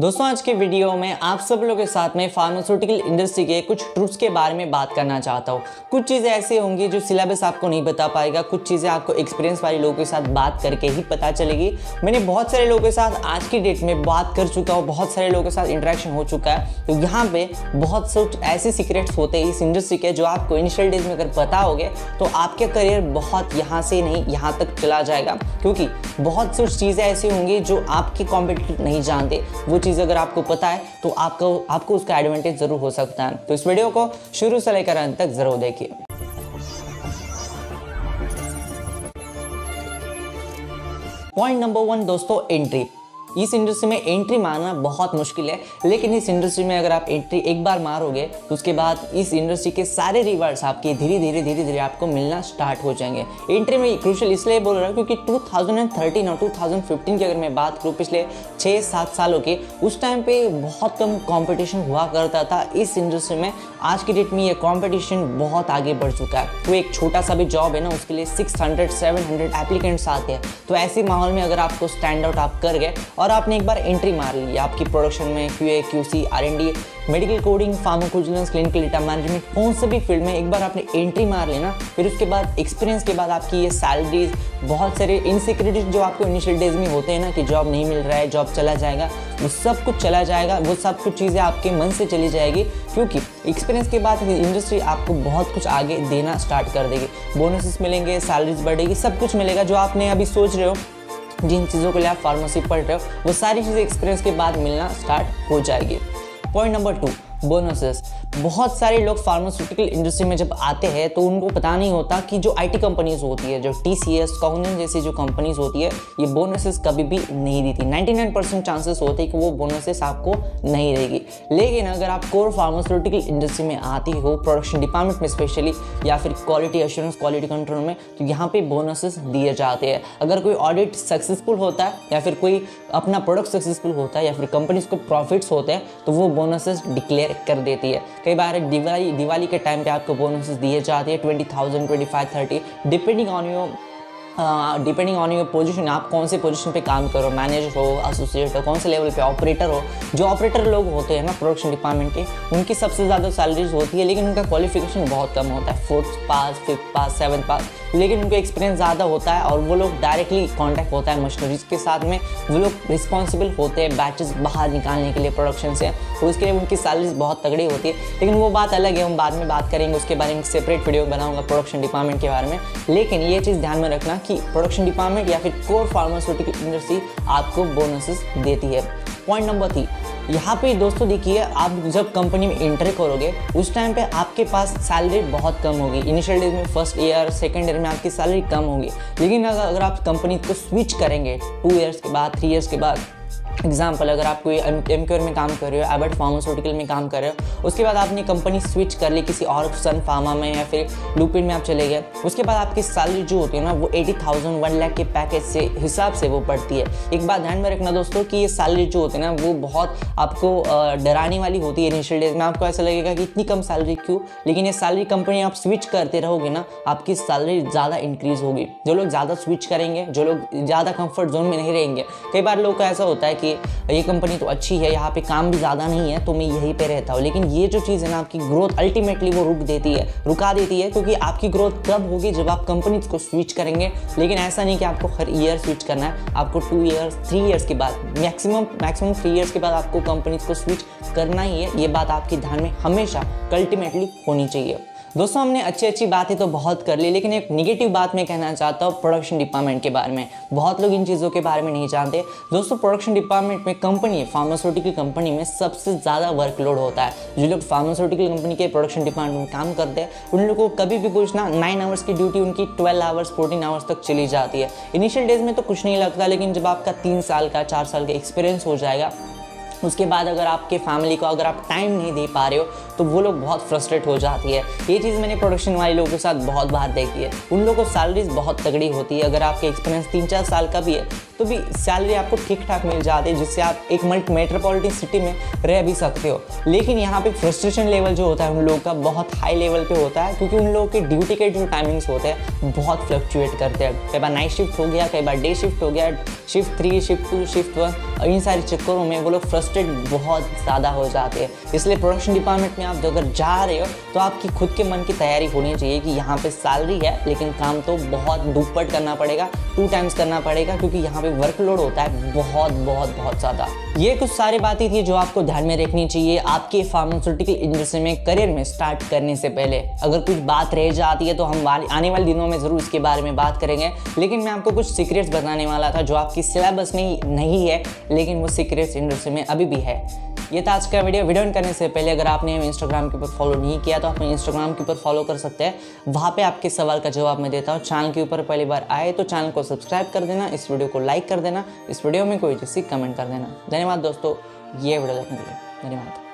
दोस्तों आज के वीडियो में आप सब लोगों के साथ में फार्मास्यूटिकल इंडस्ट्री के कुछ ट्रूथ्स के बारे में बात करना चाहता हूँ। कुछ चीज़ें ऐसी होंगी जो सिलेबस आपको नहीं बता पाएगा, कुछ चीज़ें आपको एक्सपीरियंस वाले लोगों के साथ बात करके ही पता चलेगी। मैंने बहुत सारे लोगों के साथ आज की डेट में बात कर चुका हूँ, बहुत सारे लोगों के साथ इंटरेक्शन हो चुका है। तो यहाँ पे बहुत से ऐसे सीक्रेट्स होते हैं इस इंडस्ट्री के जो आपको इनिशियल डेज में अगर पता होगे तो आपके करियर बहुत यहाँ से नहीं यहाँ तक चला जाएगा, क्योंकि बहुत सी चीज़ें ऐसी होंगी जो आपके कॉम्पिटिटर नहीं जानते। वो चीज़ अगर आपको पता है तो आपको उसका एडवांटेज जरूर हो सकता है। तो इस वीडियो को शुरू से लेकर अंत तक जरूर देखिए। पॉइंट नंबर 1 दोस्तों, एंट्री। इस इंडस्ट्री में एंट्री मारना बहुत मुश्किल है, लेकिन इस इंडस्ट्री में अगर आप एंट्री एक बार मारोगे तो उसके बाद इस इंडस्ट्री के सारे रिवार्ड्स आपके धीरे धीरे आपको मिलना स्टार्ट हो जाएंगे। एंट्री में क्रूशियल इसलिए बोल रहा हूँ क्योंकि 2013 और 2015 की अगर मैं बात करूँ, पिछले 6-7 सालों के, उस टाइम पे बहुत कम कंपटीशन हुआ करता था इस इंडस्ट्री में। आज की डेट में ये कंपटीशन बहुत आगे बढ़ चुका है। तो एक छोटा सा भी जॉब है ना, उसके लिए 600-700 एप्लीकेंट्स आते हैं। तो ऐसे माहौल में अगर आपको स्टैंड आउट आप कर गए और आपने एक बार एंट्री मार ली, आपकी प्रोडक्शन में QA QC R&D, medical coding, pharmacovigilance, clinical data management, कौन से भी फील्ड में एक बार आपने एंट्री मार लेना, फिर उसके बाद एक्सपीरियंस के बाद आपकी ये सैलरीज, बहुत सारे इनसिक्योरिटीज जो आपको इनिशियल डेज में होते हैं ना कि जॉब नहीं मिल रहा है, जॉब चला जाएगा, वो सब कुछ चला जाएगा। वो सब कुछ चीज़ें आपके मन से चली जाएगी, क्योंकि एक्सपीरियंस के बाद इंडस्ट्री आपको बहुत कुछ आगे देना स्टार्ट कर देगी। बोनसेस मिलेंगे, सैलरीज बढ़ेगी, सब कुछ मिलेगा। जो आपने अभी सोच रहे हो, जिन चीज़ों के लिए आप फार्मेसी पढ़ रहे हो, वो सारी चीज़ें एक्सपीरियंस के बाद मिलना स्टार्ट हो जाएगी। Point number 2, bonuses. बहुत सारे लोग फार्मास्यूटिकल इंडस्ट्री में जब आते हैं तो उनको पता नहीं होता कि जो IT कंपनीज होती है, जो TCS, कॉग्निजेंट जैसी जो कंपनीज होती है, ये बोनसेस कभी भी नहीं देती। 99% चांसेस होते हैं कि वो बोनसेस आपको नहीं देगी। लेकिन अगर आप कोर फार्मास्यूटिकल इंडस्ट्री में आती हो, प्रोडक्शन डिपार्टमेंट में स्पेशली, या फिर क्वालिटी एश्योरेंस, क्वालिटी कंट्रोल में, तो यहाँ पे बोनसेस दिए जाते हैं। अगर कोई ऑडिट सक्सेसफुल होता है, या फिर कोई अपना प्रोडक्ट सक्सेसफुल होता है, या फिर कंपनीज को प्रॉफिट्स होते हैं, तो वो बोनसेस डिक्लेयर कर देती है। कई बार दिवाली के टाइम पे आपको बोनसेस दिए जाते हैं 20,000, 25-30, डिपेंडिंग ऑन योर पोजीशन। आप कौन से पोजीशन पे काम करो, मैनेजर हो, एसोसिएट हो, कौन से लेवल पे, ऑपरेटर हो। जो ऑपरेटर लोग होते हैं ना प्रोडक्शन डिपार्टमेंट के, उनकी सबसे ज़्यादा सैलरीज होती है, लेकिन उनका क्वालिफिकेशन बहुत कम होता है, 4th पास, 5th पास, 7th पास, लेकिन उनको एक्सपीरियंस ज़्यादा होता है और वो लोग डायरेक्टली कॉन्टैक्ट होता है मशीनरीज के साथ में। वो लोग रिस्पॉन्सिबल होते हैं बैचेस बाहर निकालने के लिए प्रोडक्शन से, तो उसके लिए उनकी सैलरीज बहुत तगड़ी होती है। लेकिन वो बात अलग है, हम बाद में बात करेंगे उसके बारे में, सेपरेट वीडियो बनाऊंगा प्रोडक्शन डिपार्टमेंट के बारे में। लेकिन ये चीज़ ध्यान में रखना कि प्रोडक्शन डिपार्टमेंट या फिर कोर फार्मास्यूटिकल इंडस्ट्री आपको बोनसेस देती है। पॉइंट नंबर 3, यहाँ पे दोस्तों देखिए, आप जब कंपनी में एंटर करोगे उस टाइम पे आपके पास सैलरी बहुत कम होगी। इनिशियल डेज में, फर्स्ट ईयर, सेकंड ईयर में आपकी सैलरी कम होगी। लेकिन अगर आप कंपनी को स्विच करेंगे 2 ईयर्स के बाद, 3 ईयर्स के बाद, एग्जाम्पल अगर आप कोई एमक्योर में काम कर रहे हो, एबट फार्मास्यूटिकल में काम कर रहे हो, उसके बाद आपने कंपनी स्विच कर ली किसी और सन फार्मा में या फिर लुपिन में आप चले गए, उसके बाद आपकी सैलरी जो होती है ना वो 80,000, 1 लाख के पैकेज से हिसाब से वो बढ़ती है। एक बात ध्यान में रखना दोस्तों कि ये सैलरी जो होती है ना वो बहुत आपको डराने वाली होती है। इनिशियल डेज में आपको ऐसा लगेगा कि इतनी कम सैलरी क्यों, लेकिन ये सैलरी कंपनी आप स्विच करते रहोगे ना, आपकी सैलरी ज़्यादा इंक्रीज होगी। जो लोग ज़्यादा स्विच करेंगे, जो लोग ज़्यादा कंफर्ट जोन में नहीं रहेंगे, कई बार लोग को ऐसा होता है कि ये कंपनी तो अच्छी है, यहाँ पे काम भी ज़्यादा नहीं है, तो मैं यहीं पे रहता हूँ। लेकिन ये जो चीज़ है ना, आपकी ग्रोथ अल्टीमेटली वो रुका देती है, क्योंकि आपकी ग्रोथ तब होगी जब आप कंपनीज को स्विच करेंगे। लेकिन ऐसा नहीं कि आपको हर ईयर स्विच करना है, आपको 2 ईयर्स, 3 ईयर्स के बाद, मैक्सिमम 3 ईयर्स के बाद आपको कंपनीज को स्विच करना ही है। ये बात आपके ध्यान में हमेशा अल्टीमेटली होनी चाहिए। दोस्तों हमने अच्छी बातें तो बहुत कर ली, लेकिन एक निगेटिव बात मैं कहना चाहता हूँ प्रोडक्शन डिपार्टमेंट के बारे में। बहुत लोग इन चीज़ों के बारे में नहीं जानते। दोस्तों प्रोडक्शन डिपार्टमेंट में, कंपनी, फार्मास्यूटिकल कंपनी में सबसे ज़्यादा वर्कलोड होता है। जो लोग फार्मास्यूटिकल कंपनी के प्रोडक्शन डिपार्टमेंट में काम करते हैं, उन लोगों को कभी भी पूछना, 9 आवर्स की ड्यूटी उनकी 12 आवर्स, 14 आवर्स तक चली जाती है। इनिशियल डेज में तो कुछ नहीं लगता, लेकिन जब आपका 3 साल का, 4 साल का एक्सपीरियंस हो जाएगा, उसके बाद अगर आपके फैमिली को अगर आप टाइम नहीं दे पा रहे हो तो वो लोग बहुत फ्रस्ट्रेट हो जाती है। ये चीज़ मैंने प्रोडक्शन वाले लोगों के साथ बहुत बार देखी है। उन लोगों को सैलरीज बहुत तगड़ी होती है। अगर आपके एक्सपीरियंस 3-4 साल का भी है तो भी सैलरी आपको ठीक ठाक मिल जाती है, जिससे आप एक मेट्रोपॉलिटन सिटी में रह भी सकते हो। लेकिन यहाँ पे फ्रस्ट्रेशन लेवल जो होता है उन लोगों का बहुत हाई लेवल पे होता है, क्योंकि उन लोगों के ड्यूटी के जो टाइमिंग्स होते हैं बहुत फ्लक्चुएट करते हैं। कई बार नाइट शिफ्ट हो गया, कई बार डे शिफ्ट हो गया, शिफ्ट 3, शिफ्ट 2, शिफ्ट 1, और इन सारे चक्करों में वो लोग फ्रस्ट्रेट बहुत ज़्यादा हो जाते हैं। इसलिए प्रोडक्शन डिपार्टमेंट में आप अगर जा रहे हो तो आपकी खुद के मन की तैयारी होनी चाहिए कि यहाँ पे सैलरी है, लेकिन काम तो बहुत दुप्पट करना पड़ेगा, 2 टाइम्स करना पड़ेगा, क्योंकि यहाँ पे वर्कलोड होता है बहुत बहुत बहुत ज़्यादा। ये कुछ सारी बातें थी जो आपको ध्यान में रखनी चाहिए आपके फार्मास्यूटिकल इंडस्ट्री में करियर में स्टार्ट करने से पहले। अगर कुछ बात रह जाती है तो हम आने वाले दिनों में ज़रूर इसके बारे में बात करेंगे, लेकिन मैं आपको कुछ सीक्रेट्स बताने वाला था जो आपकी सिलेबस में नहीं है, लेकिन वो सीक्रेट्स इंडस्ट्री में अभी भी है। ये था आज का वीडियो करने से पहले अगर आपने इंस्टाग्राम के ऊपर फॉलो नहीं किया तो आप इंस्टाग्राम के ऊपर फॉलो कर सकते हैं, वहाँ पे आपके सवाल का जवाब मैं देता हूँ। चैनल के ऊपर पहली बार आए तो चैनल को सब्सक्राइब कर देना, इस वीडियो को लाइक कर देना, इस वीडियो में कोई चीज़ कमेंट कर देना। धन्यवाद दोस्तों ये वीडियो देखने के लिए, धन्यवाद।